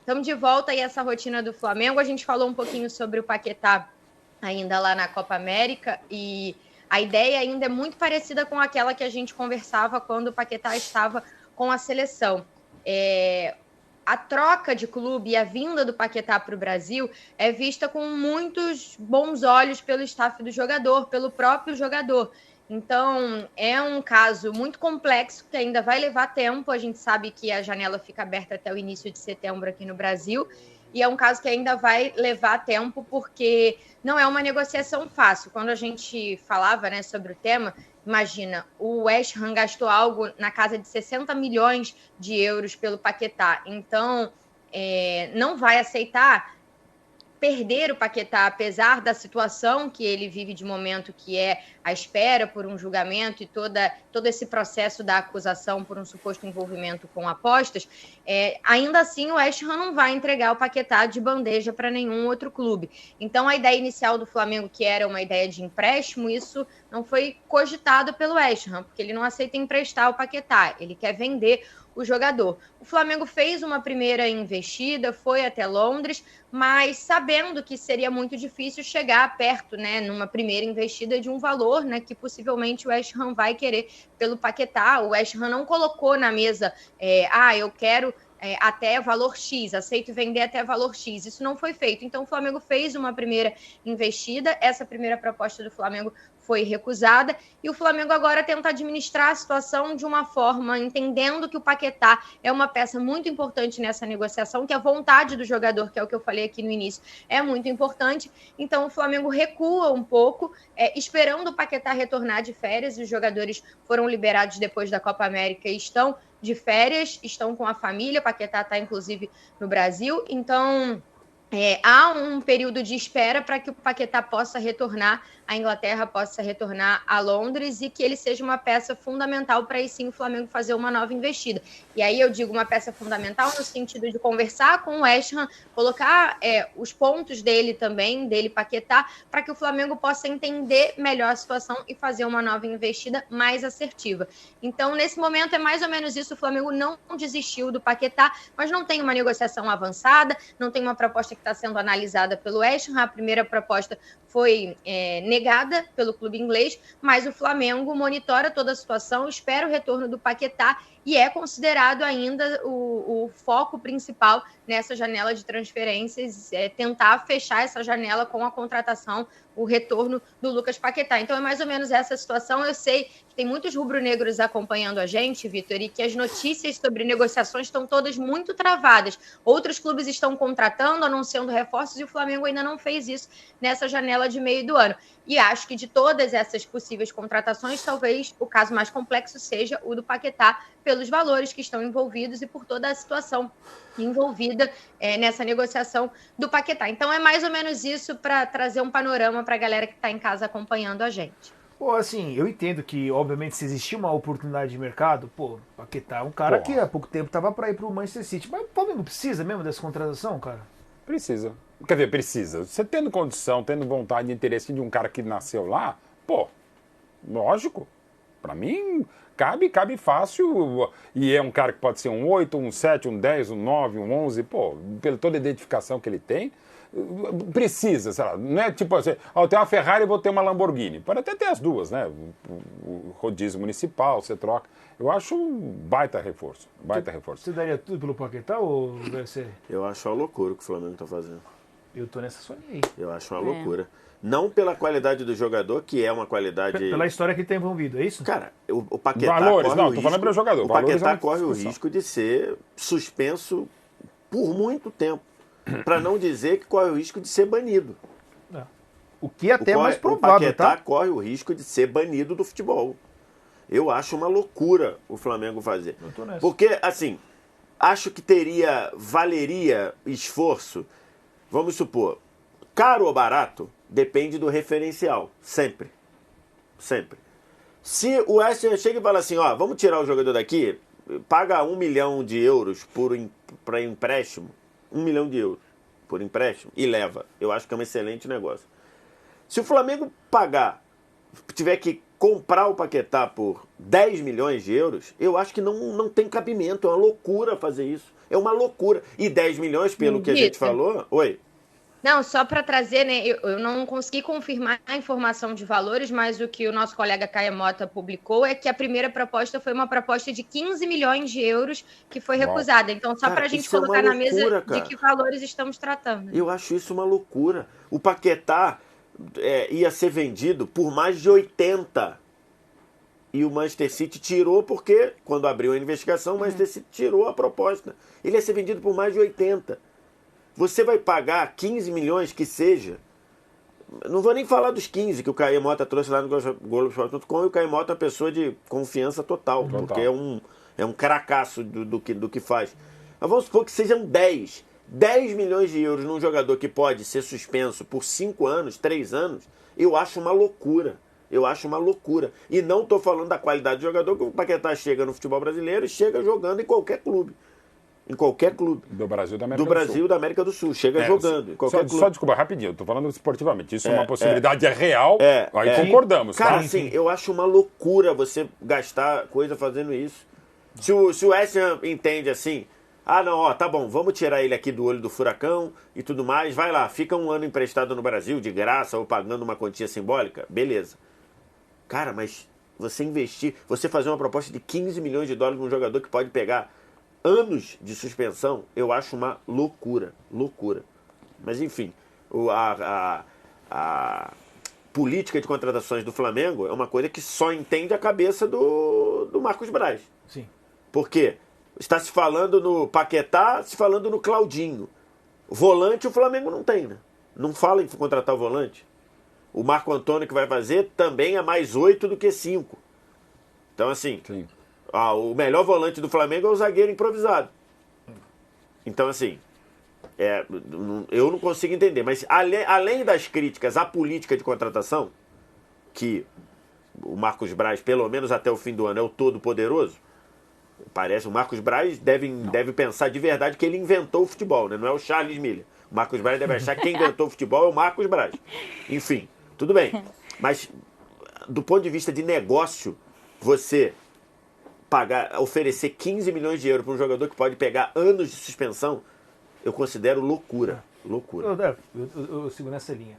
estamos de volta aí a essa rotina do Flamengo. A gente falou um pouquinho sobre o Paquetá ainda lá na Copa América e a ideia ainda é muito parecida com aquela que a gente conversava quando o Paquetá estava com a seleção. A troca de clube e a vinda do Paquetá para o Brasil é vista com muitos bons olhos pelo staff do jogador, pelo próprio jogador. Então, é um caso muito complexo que ainda vai levar tempo. A gente sabe que a janela fica aberta até o início de setembro aqui no Brasil. E é um caso que ainda vai levar tempo, porque não é uma negociação fácil. Quando a gente falava, né, sobre o tema, imagina, o West Ham gastou algo na casa de 60 milhões de euros pelo Paquetá. Então, não vai aceitar perder o Paquetá, apesar da situação que ele vive de momento, que é a espera por um julgamento e todo esse processo da acusação por um suposto envolvimento com apostas, ainda assim o West Ham não vai entregar o Paquetá de bandeja para nenhum outro clube. Então a ideia inicial do Flamengo, que era uma ideia de empréstimo, isso não foi cogitado pelo West Ham, porque ele não aceita emprestar o Paquetá, ele quer vender o jogador. O Flamengo fez uma primeira investida, foi até Londres, mas sabendo que seria muito difícil chegar perto, né, numa primeira investida de um valor, né, que possivelmente o West Ham vai querer pelo Paquetá. O West Ham não colocou na mesa, eu quero até valor X, aceito vender até valor X. Isso não foi feito. Então, o Flamengo fez uma primeira investida, essa primeira proposta do Flamengo foi recusada, e o Flamengo agora tenta administrar a situação de uma forma, entendendo que o Paquetá é uma peça muito importante nessa negociação, que a vontade do jogador, que é o que eu falei aqui no início, é muito importante. Então, o Flamengo recua um pouco, esperando o Paquetá retornar de férias. Os jogadores foram liberados depois da Copa América e estão de férias, estão com a família. O Paquetá está, inclusive, no Brasil. Então, há um período de espera para que o Paquetá possa retornar à Inglaterra, possa retornar a Londres e que ele seja uma peça fundamental para aí sim o Flamengo fazer uma nova investida. E aí eu digo uma peça fundamental no sentido de conversar com o West Ham, colocar os pontos dele também, dele Paquetá, para que o Flamengo possa entender melhor a situação e fazer uma nova investida mais assertiva. Então, nesse momento, é mais ou menos isso. O Flamengo não desistiu do Paquetá, mas não tem uma negociação avançada, não tem uma proposta que está sendo analisada pelo West Ham. A primeira proposta foi negada pelo clube inglês, mas o Flamengo monitora toda a situação, espera o retorno do Paquetá e é considerado ainda o foco principal nessa janela de transferências, tentar fechar essa janela com a contratação, o retorno do Lucas Paquetá. Então é mais ou menos essa situação. Eu sei que tem muitos rubro-negros acompanhando a gente, Vitor, e que as notícias sobre negociações estão todas muito travadas. Outros clubes estão contratando, anunciando reforços, e o Flamengo ainda não fez isso nessa janela de meio do ano. E acho que de todas essas possíveis contratações, talvez o caso mais complexo seja o do Paquetá, pelos valores que estão envolvidos e por toda a situação envolvida nessa negociação do Paquetá. Então é mais ou menos isso, para trazer um panorama para a galera que está em casa acompanhando a gente. Pô, assim, eu entendo que, obviamente, se existir uma oportunidade de mercado, pô, Paquetá é um cara que há pouco tempo tava para ir pro Manchester City. Mas o Flamengo precisa mesmo dessa contratação, cara? Precisa. Quer dizer, precisa. Você tendo condição, tendo vontade e interesse de um cara que nasceu lá, pô, lógico. Pra mim, cabe fácil. E é um cara que pode ser um 8, um 7, um 10, um 9, um 11, pô, pela toda a identificação que ele tem. Precisa, sei lá, não é tipo assim, eu tenho uma Ferrari e vou ter uma Lamborghini. Pode até ter as duas, né? O rodízio municipal, você troca. Eu acho um baita reforço. Você daria tudo pelo Paquetá ou você? Eu acho uma loucura o que o Flamengo tá fazendo. Eu tô nessa sua aí. Eu acho uma loucura. Não pela qualidade do jogador, que é uma qualidade... Pela história que ele tá envolvido, é isso? Cara, o Paquetá valores, corre não, o tô falando pelo jogador. O Paquetá corre o risco de ser suspenso por muito tempo. Para não dizer que corre o risco de ser banido. O que é até mais provável, o Paquetá tá? corre o risco de ser banido do futebol. Eu acho uma loucura o Flamengo fazer. Eu tô nessa. Porque, assim, acho que valeria esforço. Vamos supor, caro ou barato, depende do referencial. Sempre. Sempre. Se o West Ham chega e fala assim, ó, vamos tirar o jogador daqui, paga 1 milhão de euros para empréstimo, 1 milhão de euros por empréstimo e leva. Eu acho que é um excelente negócio. Se o Flamengo tiver que comprar o Paquetá por 10 milhões de euros, eu acho que não tem cabimento. É uma loucura fazer isso. É uma loucura. E 10 milhões, pelo que a gente falou... Oi? Não, só para trazer, né? Eu não consegui confirmar a informação de valores, mas o que o nosso colega Caio Mota publicou é que a primeira proposta foi uma proposta de 15 milhões de euros que foi recusada. Então, só para a gente colocar na mesa de que valores estamos tratando. Eu acho isso uma loucura. O Paquetá ia ser vendido por mais de 80. E o Manchester City tirou porque, quando abriu a investigação, o Manchester City tirou a proposta. Ele ia ser vendido por mais de 80. Você vai pagar 15 milhões que seja. Não vou nem falar dos 15 que o Caio Mota trouxe lá no Globoesporte.com, e o Caio Mota é uma pessoa de confiança total. Porque é um cracaço do que faz. Mas vamos supor que sejam 10 milhões de euros num jogador que pode ser suspenso por 5 anos, 3 anos, eu acho uma loucura. Eu acho uma loucura. E não estou falando da qualidade do jogador, que o Paquetá chega no futebol brasileiro e chega jogando em qualquer clube. Em qualquer clube. Do Brasil e da América do Sul. Do Brasil e da América do Sul. Chega jogando em qualquer clube. Só desculpa, rapidinho. Estou falando esportivamente. Isso é uma possibilidade real. Aí concordamos. Cara, tá? assim, eu acho uma loucura você gastar coisa fazendo isso. Se o West Ham entende assim... Ah, não, ó, tá bom, vamos tirar ele aqui do olho do furacão e tudo mais. Vai lá, fica um ano emprestado no Brasil, de graça, ou pagando uma quantia simbólica. Beleza. Cara, mas você investir... Você fazer uma proposta de 15 milhões de dólares num jogador que pode pegar anos de suspensão, eu acho uma loucura. Loucura. Mas, enfim, a política de contratações do Flamengo é uma coisa que só entende a cabeça do Marcos Braz. Sim. Por quê? Está se falando no Paquetá, se falando no Claudinho. Volante o Flamengo não tem, né? Não fala em contratar o volante. O Marco Antônio que vai fazer também é mais 8 do que 5. Então, assim... Sim. O melhor volante do Flamengo é o zagueiro improvisado. Então, assim, eu não consigo entender. Mas, além das críticas à política de contratação, que o Marcos Braz, pelo menos até o fim do ano, é o todo-poderoso, parece o Marcos Braz deve pensar de verdade que ele inventou o futebol, né? Não é o Charles Miller. O Marcos Braz deve achar que quem inventou o futebol é o Marcos Braz. Enfim, tudo bem. Mas, do ponto de vista de negócio, você... oferecer 15 milhões de euros para um jogador que pode pegar anos de suspensão, eu considero loucura. Loucura. Eu sigo nessa linha.